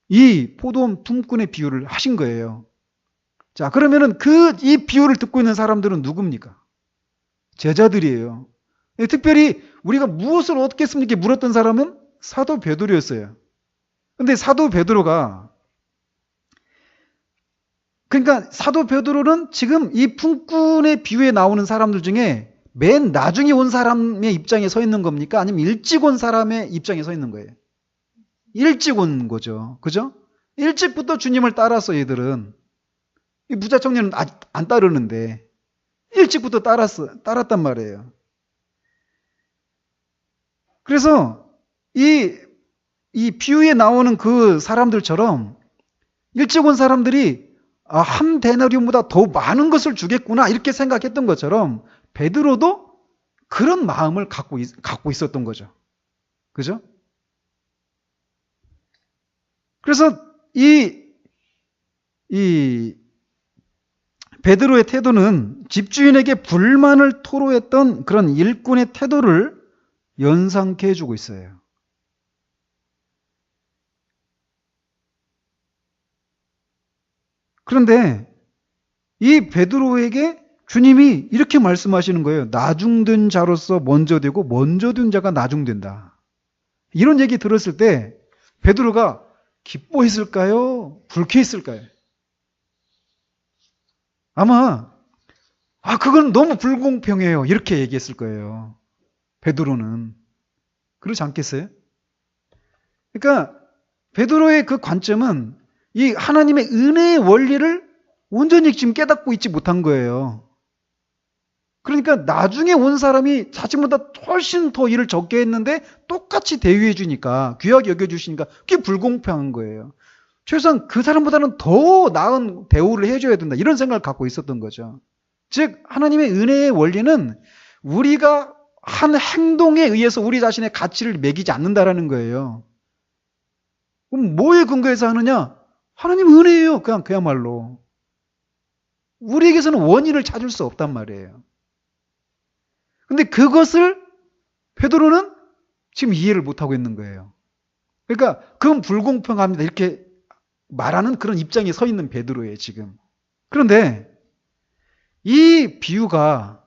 이 포도원 품꾼의 비유를 하신 거예요. 자, 그러면은 이 비유를 듣고 있는 사람들은 누굽니까? 제자들이에요. 특별히 우리가 무엇을 얻겠습니까? 이렇게 물었던 사람은 사도 베드로였어요. 근데 사도 베드로는 지금 이 품꾼의 비유에 나오는 사람들 중에 맨 나중에 온 사람의 입장에 서 있는 겁니까? 아니면 일찍 온 사람의 입장에 서 있는 거예요? 일찍 온 거죠. 그죠? 일찍부터 주님을 따랐어, 얘들은. 이 부자 청년은 안 따르는데 일찍부터 따랐단 말이에요. 그래서 이 비유에 나오는 그 사람들처럼 일찍 온 사람들이 한 데나리온보다 더 많은 것을 주겠구나 이렇게 생각했던 것처럼 베드로도 그런 마음을 갖고 있었던 거죠. 그죠? 그래서 이 베드로의 태도는 집주인에게 불만을 토로했던 그런 일꾼의 태도를 연상케 해주고 있어요. 그런데 이 베드로에게 주님이 이렇게 말씀하시는 거예요. 나중된 자로서 먼저 되고 먼저 된 자가 나중된다. 이런 얘기 들었을 때 베드로가 기뻐했을까요? 불쾌했을까요? 아마 그건 너무 불공평해요. 이렇게 얘기했을 거예요. 베드로는. 그렇지 않겠어요? 그러니까 베드로의 그 관점은 이 하나님의 은혜의 원리를 온전히 지금 깨닫고 있지 못한 거예요. 그러니까 나중에 온 사람이 자신보다 훨씬 더 일을 적게 했는데 똑같이 대우해 주니까, 귀하게 여겨주시니까 그게 불공평한 거예요. 최소한 그 사람보다는 더 나은 대우를 해줘야 된다. 이런 생각을 갖고 있었던 거죠. 즉 하나님의 은혜의 원리는 우리가 한 행동에 의해서 우리 자신의 가치를 매기지 않는다라는 거예요. 그럼 뭐에 근거해서 하느냐? 하나님 은혜예요. 그야말로. 우리에게서는 원인을 찾을 수 없단 말이에요. 근데 그것을 베드로는 지금 이해를 못하고 있는 거예요. 그러니까 그건 불공평합니다. 이렇게 말하는 그런 입장에 서 있는 베드로예요, 지금. 그런데 이 비유가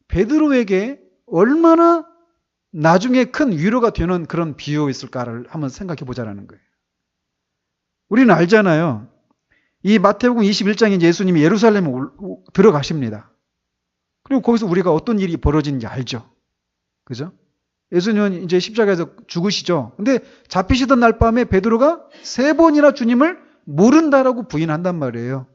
베드로에게 얼마나 나중에 큰 위로가 되는 그런 비유였을까를 한번 생각해 보자라는 거예요. 우리는 알잖아요. 이 마태복음 21장에 예수님이 예루살렘에 들어가십니다. 그리고 거기서 우리가 어떤 일이 벌어지는지 알죠. 그죠? 예수님은 이제 십자가에서 죽으시죠. 근데 잡히시던 날 밤에 베드로가 3번이나 주님을 모른다라고 부인한단 말이에요.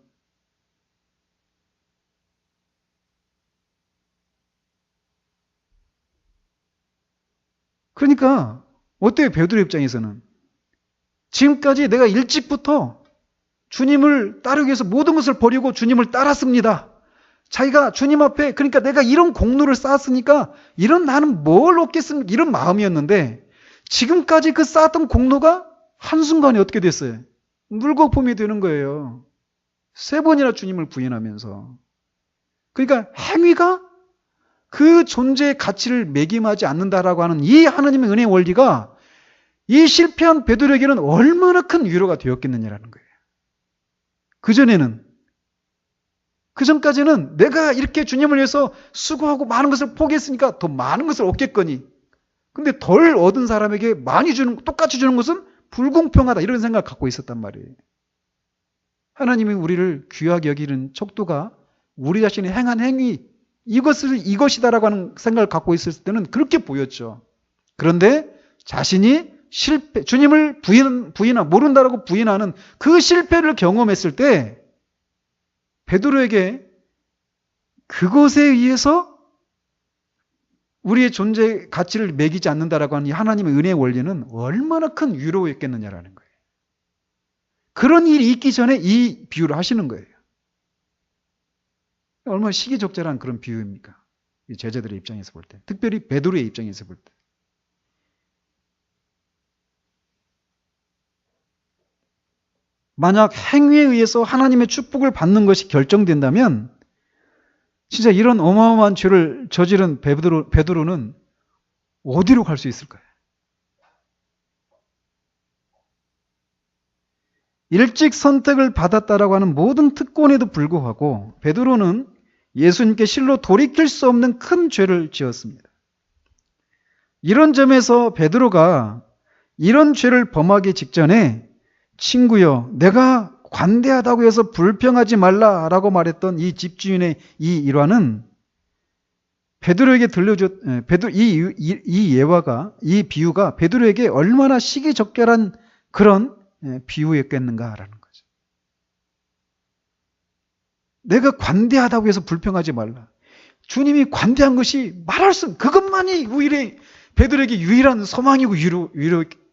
그러니까 어때요? 베드로 입장에서는. 지금까지 내가 일찍부터 주님을 따르기 위해서 모든 것을 버리고 주님을 따랐습니다. 자기가 주님 앞에, 그러니까 내가 이런 공로를 쌓았으니까 이런 나는 뭘 얻겠습니까? 이런 마음이었는데 지금까지 그 쌓았던 공로가 한순간에 어떻게 됐어요? 물거품이 되는 거예요. 3번이나 주님을 부인하면서. 그러니까 행위가 그 존재의 가치를 매김하지 않는다라고 하는 이 하나님의 은혜의 원리가 이 실패한 베드로에게는 얼마나 큰 위로가 되었겠느냐라는 거예요. 그전까지는 내가 이렇게 주님을 위해서 수고하고 많은 것을 포기했으니까 더 많은 것을 얻겠거니. 근데 덜 얻은 사람에게 많이 똑같이 주는 것은 불공평하다. 이런 생각을 갖고 있었단 말이에요. 하나님이 우리를 귀하게 여기는 척도가 우리 자신이 행한 행위, 이것이다라고 하는 생각을 갖고 있을 때는 그렇게 보였죠. 그런데 자신이 주님을 모른다라고 부인하는 그 실패를 경험했을 때 베드로에게 그것에 의해서 우리의 존재의 가치를 매기지 않는다라고 하는 이 하나님의 은혜의 원리는 얼마나 큰 위로였겠느냐라는 거예요. 그런 일이 있기 전에 이 비유를 하시는 거예요. 얼마나 시기적절한 그런 비유입니까? 이 제자들의 입장에서 볼 때. 특별히 베드로의 입장에서 볼 때. 만약 행위에 의해서 하나님의 축복을 받는 것이 결정된다면 진짜 이런 어마어마한 죄를 저지른 베드로는 어디로 갈 수 있을까요? 일찍 선택을 받았다라고 하는 모든 특권에도 불구하고 베드로는 예수님께 실로 돌이킬 수 없는 큰 죄를 지었습니다. 이런 점에서 베드로가 이런 죄를 범하기 직전에 친구여, 내가 관대하다고 해서 불평하지 말라라고 말했던 이 집주인의 이 일화는 베드로에게 이 예화가, 이 비유가 베드로에게 얼마나 시기적절한 그런 비유였겠는가라는 거죠. 내가 관대하다고 해서 불평하지 말라. 주님이 관대한 것이 말할 수, 그것만이 베드로에게 유일한 소망이고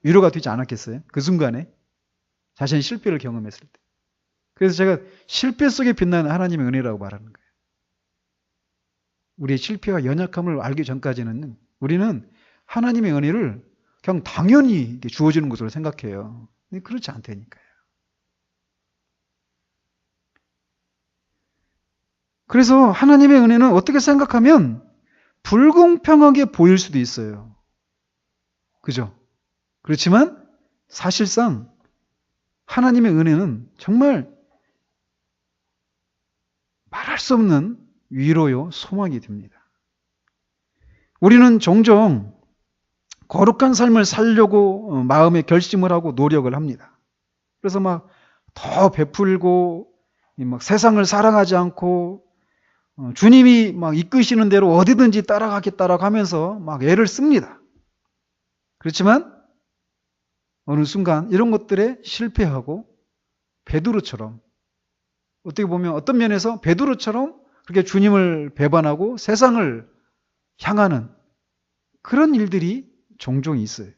위로가 되지 않았겠어요? 그 순간에. 자신의 실패를 경험했을 때. 그래서 제가 실패 속에 빛나는 하나님의 은혜라고 말하는 거예요. 우리의 실패와 연약함을 알기 전까지는 우리는 하나님의 은혜를 그냥 당연히 주어지는 것으로 생각해요. 근데 그렇지 않다니까요. 그래서 하나님의 은혜는 어떻게 생각하면 불공평하게 보일 수도 있어요. 그죠? 그렇지만 사실상 하나님의 은혜는 정말 말할 수 없는 위로요, 소망이 됩니다. 우리는 종종 거룩한 삶을 살려고 마음에 결심을 하고 노력을 합니다. 그래서 막 더 베풀고 막 세상을 사랑하지 않고 주님이 막 이끄시는 대로 어디든지 따라가겠다라고 하면서 막 애를 씁니다. 그렇지만 어느 순간 이런 것들에 실패하고 베드로처럼, 어떻게 보면 어떤 면에서 베드로처럼 그렇게 주님을 배반하고 세상을 향하는 그런 일들이 종종 있어요.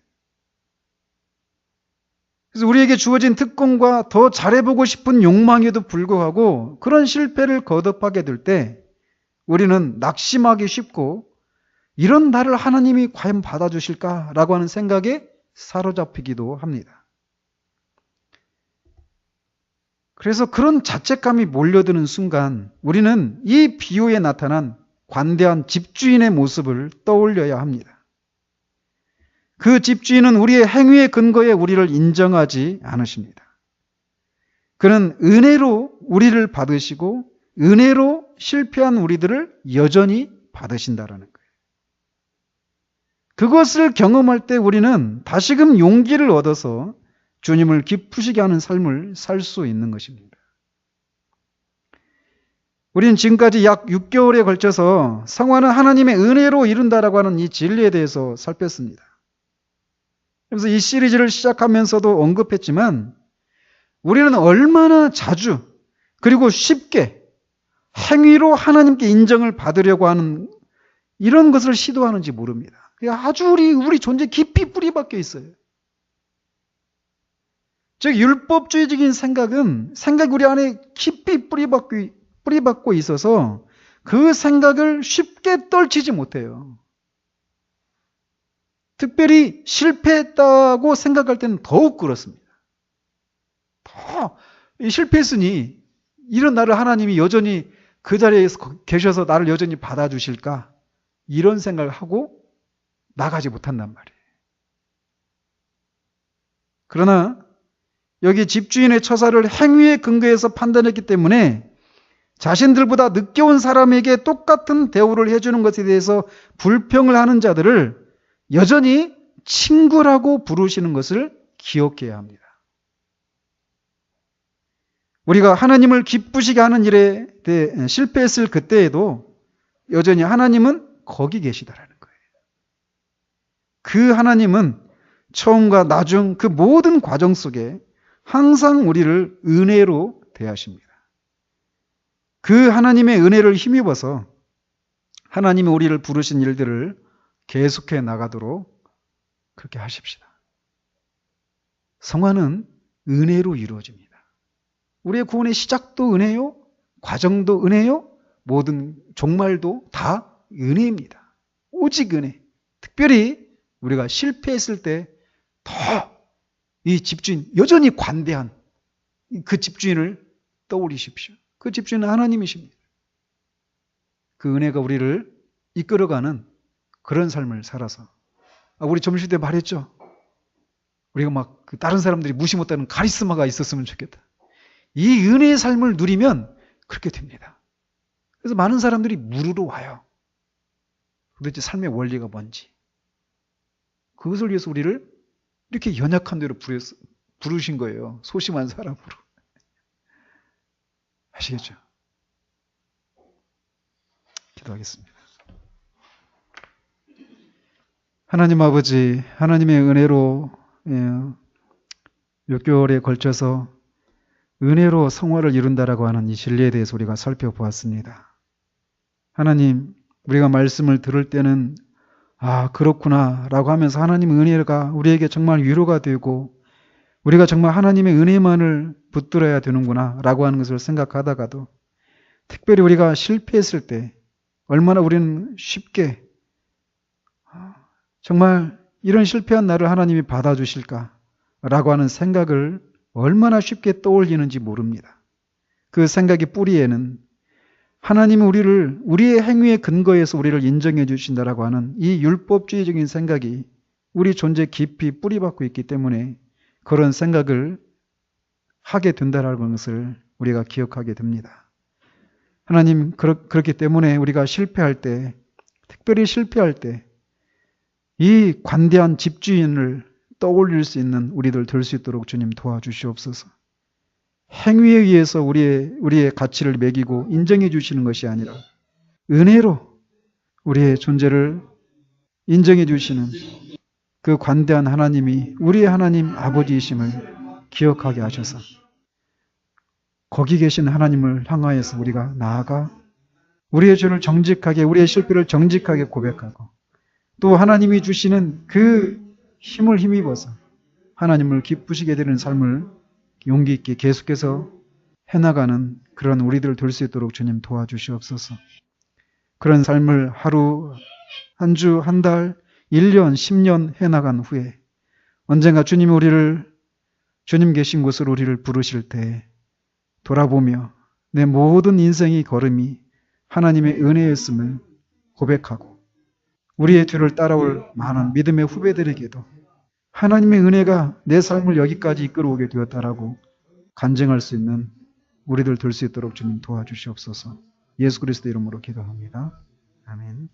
그래서 우리에게 주어진 특권과 더 잘해보고 싶은 욕망에도 불구하고 그런 실패를 거듭하게 될 때 우리는 낙심하기 쉽고 이런 나를 하나님이 과연 받아주실까라고 하는 생각에 사로잡히기도 합니다. 그래서 그런 자책감이 몰려드는 순간 우리는 이 비유에 나타난 관대한 집주인의 모습을 떠올려야 합니다. 그 집주인은 우리의 행위의 근거에 우리를 인정하지 않으십니다. 그는 은혜로 우리를 받으시고 은혜로 실패한 우리들을 여전히 받으신다라는 거예요. 그것을 경험할 때 우리는 다시금 용기를 얻어서 주님을 기쁘시게 하는 삶을 살 수 있는 것입니다. 우리는 지금까지 약 6개월에 걸쳐서 성화는 하나님의 은혜로 이룬다라고 하는 이 진리에 대해서 살폈습니다. 그래서 이 시리즈를 시작하면서도 언급했지만 우리는 얼마나 자주 그리고 쉽게 행위로 하나님께 인정을 받으려고 하는 이런 것을 시도하는지 모릅니다. 아주 우리 존재 깊이 뿌리박혀 있어요. 즉 율법주의적인 생각이 우리 안에 깊이 뿌리박고 있어서 그 생각을 쉽게 떨치지 못해요. 특별히 실패했다고 생각할 때는 더욱 그렇습니다. 실패했으니 이런 나를 하나님이 여전히 그 자리에 계셔서 나를 여전히 받아주실까? 이런 생각을 하고 나가지 못한단 말이에요. 그러나 여기 집주인의 처사를 행위에 근거해서 판단했기 때문에 자신들보다 늦게 온 사람에게 똑같은 대우를 해주는 것에 대해서 불평을 하는 자들을 여전히 친구라고 부르시는 것을 기억해야 합니다. 우리가 하나님을 기쁘시게 하는 일에 대해 실패했을 그때에도 여전히 하나님은 거기 계시다라는 거예요. 그 하나님은 처음과 나중 그 모든 과정 속에 항상 우리를 은혜로 대하십니다. 그 하나님의 은혜를 힘입어서 하나님이 우리를 부르신 일들을 계속해 나가도록 그렇게 하십시다. 성화는 은혜로 이루어집니다. 우리의 구원의 시작도 은혜요, 과정도 은혜요, 모든 종말도 다 은혜입니다. 오직 은혜. 특별히 우리가 실패했을 때 더 이 집주인, 여전히 관대한 그 집주인을 떠올리십시오. 그 집주인은 하나님이십니다. 그 은혜가 우리를 이끌어가는 그런 삶을 살아서. 우리 점심 때 말했죠. 우리가 막 다른 사람들이 무시 못하는 카리스마가 있었으면 좋겠다. 이 은혜의 삶을 누리면 그렇게 됩니다. 그래서 많은 사람들이 물으러 와요. 도대체 삶의 원리가 뭔지. 그것을 위해서 우리를 이렇게 연약한 대로 부르신 거예요. 소심한 사람으로. 아시겠죠? 기도하겠습니다. 하나님 아버지, 하나님의 은혜로 6개월에 걸쳐서 은혜로 성화를 이룬다라고 하는 이 진리에 대해서 우리가 살펴보았습니다. 하나님, 우리가 말씀을 들을 때는 그렇구나 라고 하면서 하나님의 은혜가 우리에게 정말 위로가 되고 우리가 정말 하나님의 은혜만을 붙들어야 되는구나 라고 하는 것을 생각하다가도 특별히 우리가 실패했을 때 얼마나 우리는 쉽게 정말 이런 실패한 나를 하나님이 받아주실까 라고 하는 생각을 얼마나 쉽게 떠올리는지 모릅니다. 그 생각의 뿌리에는 하나님은 우리의 행위에 근거해서 우리를 인정해 주신다라고 하는 이 율법주의적인 생각이 우리 존재 깊이 뿌리박고 있기 때문에 그런 생각을 하게 된다라는 것을 우리가 기억하게 됩니다. 하나님, 그렇기 때문에 우리가 실패할 때, 특별히 실패할 때 이 관대한 집주인을 떠올릴 수 있는 우리들 될 수 있도록 주님 도와주시옵소서. 행위에 의해서 우리의 가치를 매기고 인정해 주시는 것이 아니라 은혜로 우리의 존재를 인정해 주시는 그 관대한 하나님이 우리의 하나님 아버지이심을 기억하게 하셔서 거기 계신 하나님을 향하여서 우리가 나아가 우리의 죄를 정직하게, 우리의 실패를 정직하게 고백하고 또 하나님이 주시는 그 힘을 힘입어서 하나님을 기쁘시게 되는 삶을 용기 있게 계속해서 해나가는 그런 우리들 될 수 있도록 주님 도와주시옵소서. 그런 삶을 하루, 한 주, 한 달, 1년, 10년 해나간 후에 언젠가 주님이 주님 계신 곳으로 우리를 부르실 때 돌아보며 내 모든 인생의 걸음이 하나님의 은혜였음을 고백하고 우리의 뒤를 따라올 많은 믿음의 후배들에게도 하나님의 은혜가 내 삶을 여기까지 이끌어오게 되었다라고 간증할 수 있는 우리들 될 수 있도록 주님 도와주시옵소서. 예수 그리스도 이름으로 기도합니다. 아멘.